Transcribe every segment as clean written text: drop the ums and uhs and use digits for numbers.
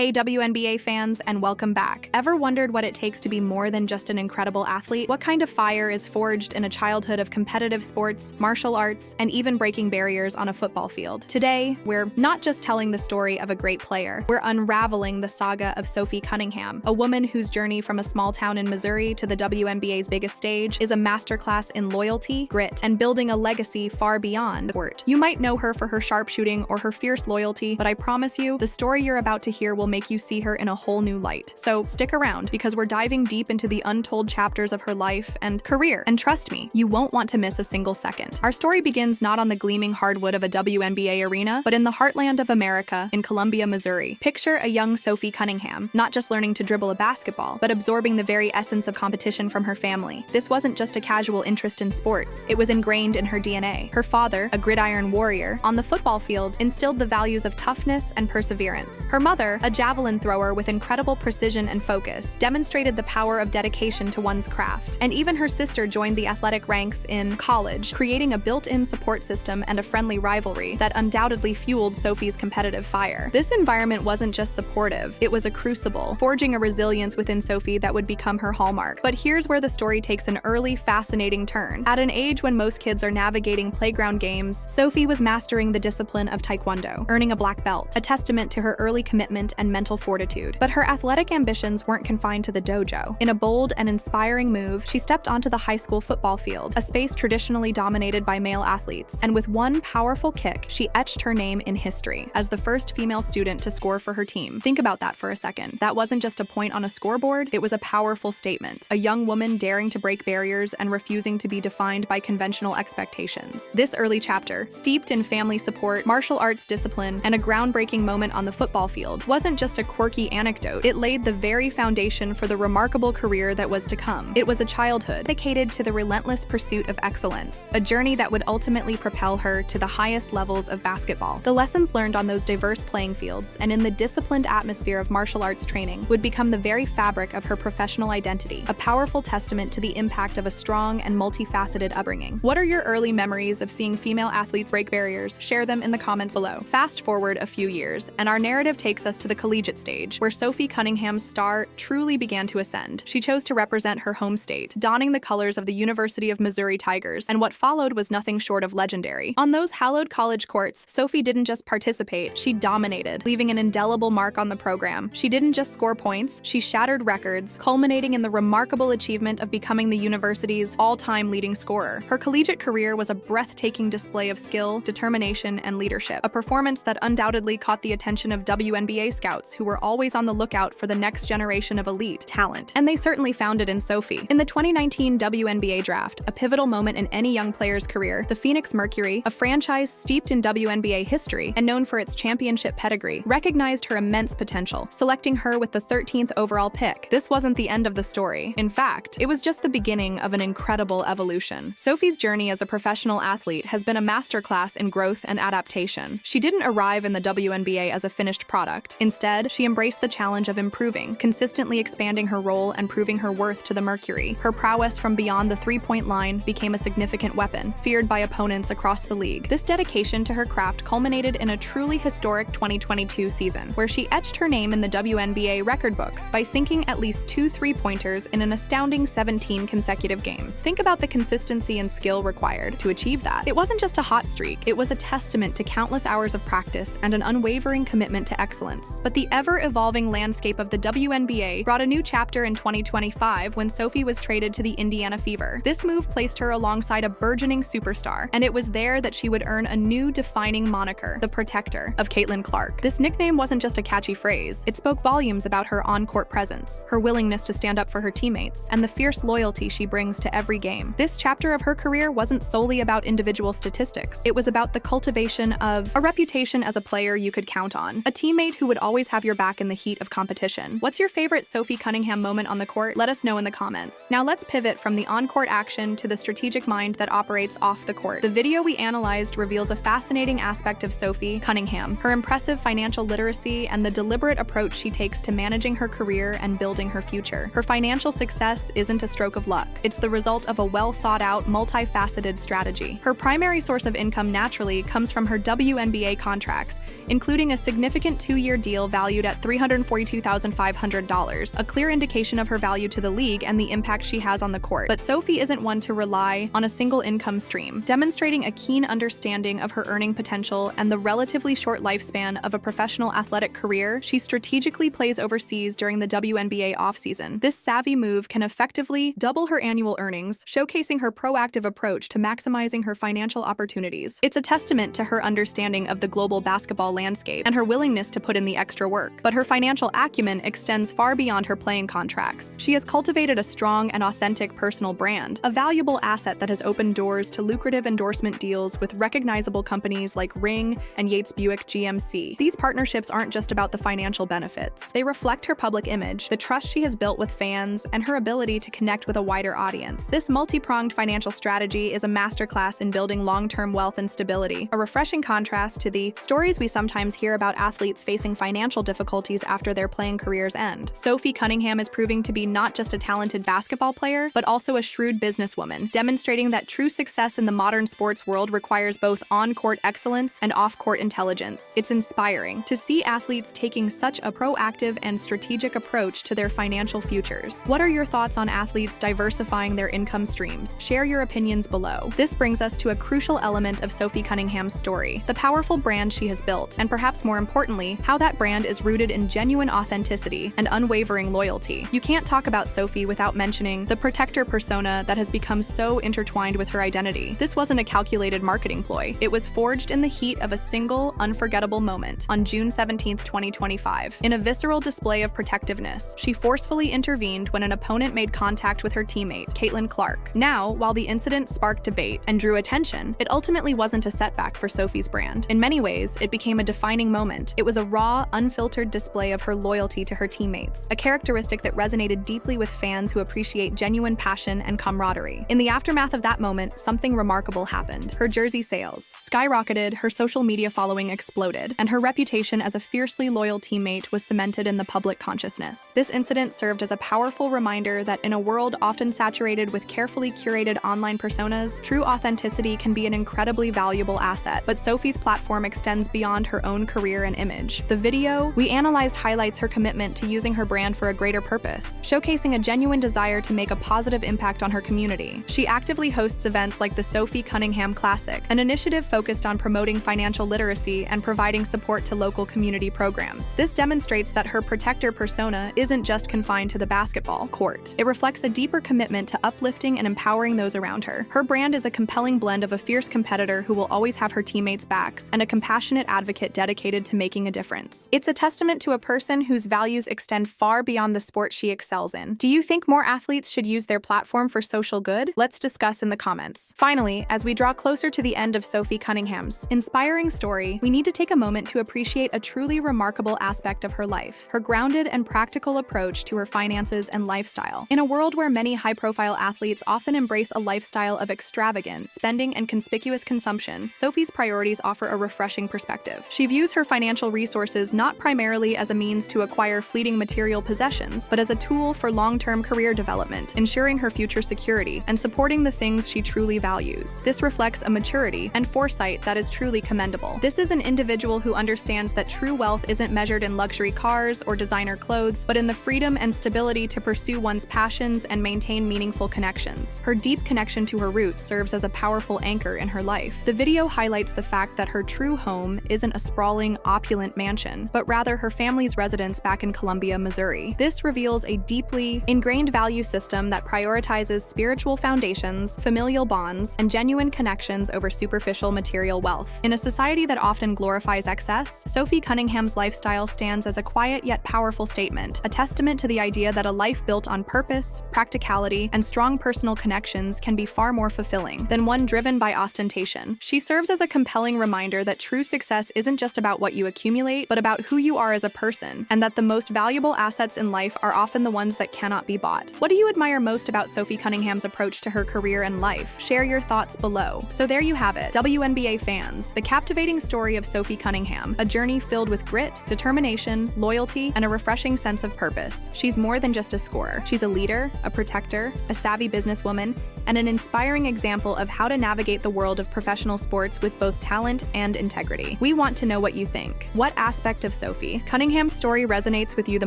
Hey WNBA fans, and welcome back. Ever wondered what it takes to be more than just an incredible athlete? What kind of fire is forged in a childhood of competitive sports, martial arts, and even breaking barriers on a football field? Today, we're not just telling the story of a great player, we're unraveling the saga of Sophie Cunningham, a woman whose journey from a small town in Missouri to the WNBA's biggest stage is a masterclass in loyalty, grit, and building a legacy far beyond the court. You might know her for her sharpshooting or her fierce loyalty, but I promise you, the story you're about to hear will make you see her in a whole new light. So stick around, because we're diving deep into the untold chapters of her life and career. And trust me, you won't want to miss a single second. Our story begins not on the gleaming hardwood of a WNBA arena, but in the heartland of America, in Columbia, Missouri. Picture a young Sophie Cunningham, not just learning to dribble a basketball, but absorbing the very essence of competition from her family. This wasn't just a casual interest in sports, it was ingrained in her DNA. Her father, a gridiron warrior, on the football field instilled the values of toughness and perseverance. Her mother, a javelin thrower with incredible precision and focus, demonstrated the power of dedication to one's craft. And even her sister joined the athletic ranks in college, creating a built-in support system and a friendly rivalry that undoubtedly fueled Sophie's competitive fire. This environment wasn't just supportive, it was a crucible, forging a resilience within Sophie that would become her hallmark. But here's where the story takes an early, fascinating turn. At an age when most kids are navigating playground games, Sophie was mastering the discipline of Taekwondo, earning a black belt, a testament to her early commitment and mental fortitude. But her athletic ambitions weren't confined to the dojo. In a bold and inspiring move, she stepped onto the high school football field, a space traditionally dominated by male athletes, and with one powerful kick, she etched her name in history as the first female student to score for her team. Think about that for a second. That wasn't just a point on a scoreboard, it was a powerful statement. A young woman daring to break barriers and refusing to be defined by conventional expectations. This early chapter, steeped in family support, martial arts discipline, and a groundbreaking moment on the football field, wasn't just a quirky anecdote, it laid the very foundation for the remarkable career that was to come. It was a childhood dedicated to the relentless pursuit of excellence, a journey that would ultimately propel her to the highest levels of basketball. The lessons learned on those diverse playing fields and in the disciplined atmosphere of martial arts training would become the very fabric of her professional identity, a powerful testament to the impact of a strong and multifaceted upbringing. What are your early memories of seeing female athletes break barriers? Share them in the comments below. Fast forward a few years, and our narrative takes us to the collegiate stage, where Sophie Cunningham's star truly began to ascend. She chose to represent her home state, donning the colors of the University of Missouri Tigers, and what followed was nothing short of legendary. On those hallowed college courts, Sophie didn't just participate, she dominated, leaving an indelible mark on the program. She didn't just score points, she shattered records, culminating in the remarkable achievement of becoming the university's all-time leading scorer. Her collegiate career was a breathtaking display of skill, determination, and leadership, a performance that undoubtedly caught the attention of WNBA scouts who were always on the lookout for the next generation of elite talent. And they certainly found it in Sophie. In the 2019 WNBA draft, a pivotal moment in any young player's career, the Phoenix Mercury, a franchise steeped in WNBA history and known for its championship pedigree, recognized her immense potential, selecting her with the 13th overall pick. This wasn't the end of the story. In fact, it was just the beginning of an incredible evolution. Sophie's journey as a professional athlete has been a masterclass in growth and adaptation. She didn't arrive in the WNBA as a finished product. Instead, she embraced the challenge of improving, consistently expanding her role and proving her worth to the Mercury. Her prowess from beyond the three-point line became a significant weapon, feared by opponents across the league. This dedication to her craft culminated in a truly historic 2022 season, where she etched her name in the WNBA record books by sinking at least 2 three-pointers in an astounding 17 consecutive games. Think about the consistency and skill required to achieve that. It wasn't just a hot streak, it was a testament to countless hours of practice and an unwavering commitment to excellence. But the ever-evolving landscape of the WNBA brought a new chapter in 2025 when Sophie was traded to the Indiana Fever. This move placed her alongside a burgeoning superstar, and it was there that she would earn a new defining moniker, the Protector, of Caitlin Clark. This nickname wasn't just a catchy phrase, it spoke volumes about her on-court presence, her willingness to stand up for her teammates, and the fierce loyalty she brings to every game. This chapter of her career wasn't solely about individual statistics, it was about the cultivation of a reputation as a player you could count on, a teammate who would always have your back in the heat of competition. What's your favorite Sophie Cunningham moment on the court? Let us know in the comments. Now let's pivot from the on-court action to the strategic mind that operates off the court. The video we analyzed reveals a fascinating aspect of Sophie Cunningham, her impressive financial literacy and the deliberate approach she takes to managing her career and building her future. Her financial success isn't a stroke of luck. It's the result of a well-thought-out, multifaceted strategy. Her primary source of income naturally comes from her WNBA contracts, including a significant 2-year deal valued at $342,500, a clear indication of her value to the league and the impact she has on the court. But Sophie isn't one to rely on a single income stream, demonstrating a keen understanding of her earning potential and the relatively short lifespan of a professional athletic career. She strategically plays overseas during the WNBA offseason. This savvy move can effectively double her annual earnings, showcasing her proactive approach to maximizing her financial opportunities. It's a testament to her understanding of the global basketball landscape and her willingness to put in the extra work. But her financial acumen extends far beyond her playing contracts. She has cultivated a strong and authentic personal brand, a valuable asset that has opened doors to lucrative endorsement deals with recognizable companies like Ring and Yates Buick GMC. These partnerships aren't just about the financial benefits. They reflect her public image, the trust she has built with fans, and her ability to connect with a wider audience. This multi-pronged financial strategy is a masterclass in building long-term wealth and stability, a refreshing contrast to the stories we sometimes hear about athletes facing financial difficulties after their playing careers end. Sophie Cunningham is proving to be not just a talented basketball player, but also a shrewd businesswoman, demonstrating that true success in the modern sports world requires both on-court excellence and off-court intelligence. It's inspiring to see athletes taking such a proactive and strategic approach to their financial futures. What are your thoughts on athletes diversifying their income streams? Share your opinions below. This brings us to a crucial element of Sophie Cunningham's story, the powerful brand she has built, and perhaps more importantly, how that brand is rooted in genuine authenticity and unwavering loyalty. You can't talk about Sophie without mentioning the protector persona that has become so intertwined with her identity. This wasn't a calculated marketing ploy. It was forged in the heat of a single, unforgettable moment on June 17, 2025. In a visceral display of protectiveness, she forcefully intervened when an opponent made contact with her teammate, Caitlin Clark. Now, while the incident sparked debate and drew attention, it ultimately wasn't a setback for Sophie's brand. In many ways, it became a defining moment. It was a raw, unfiltered display of her loyalty to her teammates, a characteristic that resonated deeply with fans who appreciate genuine passion and camaraderie. In the aftermath of that moment, something remarkable happened. Her jersey sales skyrocketed, her social media following exploded, and her reputation as a fiercely loyal teammate was cemented in the public consciousness. This incident served as a powerful reminder that in a world often saturated with carefully curated online personas, true authenticity can be an incredibly valuable asset. But Sophie's platform extends beyond her own career and image. The video we analyzed highlights her commitment to using her brand for a greater purpose, showcasing a genuine desire to make a positive impact on her community. She actively hosts events like the Sophie Cunningham Classic, an initiative focused on promoting financial literacy and providing support to local community programs. This demonstrates that her protector persona isn't just confined to the basketball court. It reflects a deeper commitment to uplifting and empowering those around her. Her brand is a compelling blend of a fierce competitor who will always have her teammates' backs and a compassionate advocate dedicated to making a difference. It's a testament to a person whose values extend far beyond the sport she excels in. Do you think more athletes should use their platform for social good? Let's discuss in the comments. Finally, as we draw closer to the end of Sophie Cunningham's inspiring story, we need to take a moment to appreciate a truly remarkable aspect of her life, her grounded and practical approach to her finances and lifestyle. In a world where many high-profile athletes often embrace a lifestyle of extravagant spending and conspicuous consumption, Sophie's priorities offer a refreshing perspective. She views her financial resources not primarily as a means to acquire fleeting material possessions, but as a tool for long-term career development, ensuring her future security and supporting the things she truly values. This reflects a maturity and foresight that is truly commendable. This is an individual who understands that true wealth isn't measured in luxury cars or designer clothes, but in the freedom and stability to pursue one's passions and maintain meaningful connections. Her deep connection to her roots serves as a powerful anchor in her life. The video highlights the fact that her true home isn't a sprawling, opulent mansion, but rather her family's residence back in Columbia, Missouri. This reveals a deeply ingrained value system that prioritizes spiritual foundations, familial bonds, and genuine connections over superficial material wealth. In a society that often glorifies excess, Sophie Cunningham's lifestyle stands as a quiet yet powerful statement, a testament to the idea that a life built on purpose, practicality, and strong personal connections can be far more fulfilling than one driven by ostentation. She serves as a compelling reminder that true success isn't just about what you accumulate, but about who you are as a person, and that the most valuable assets in life are often the ones that cannot be bought. What do you admire most about Sophie Cunningham's approach to her career and life? Share your thoughts below. So there you have it, WNBA fans, the captivating story of Sophie Cunningham, a journey filled with grit, determination, loyalty, and a refreshing sense of purpose. She's more than just a scorer. She's a leader, a protector, a savvy businesswoman, and an inspiring example of how to navigate the world of professional sports with both talent and integrity. We want to know what you think. What aspect of Sophie Cunningham's story resonates with you the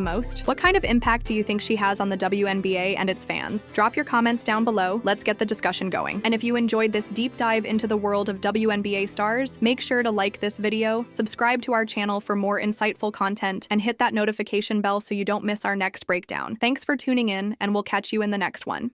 most? What kind of impact do you think she has on the WNBA and its fans? Drop your comments down below. Let's get the discussion going. And if you enjoyed this deep dive into the world of WNBA stars, make sure to like this video, subscribe to our channel for more insightful content, and hit that notification bell so you don't miss our next breakdown. Thanks for tuning in, and we'll catch you in the next one.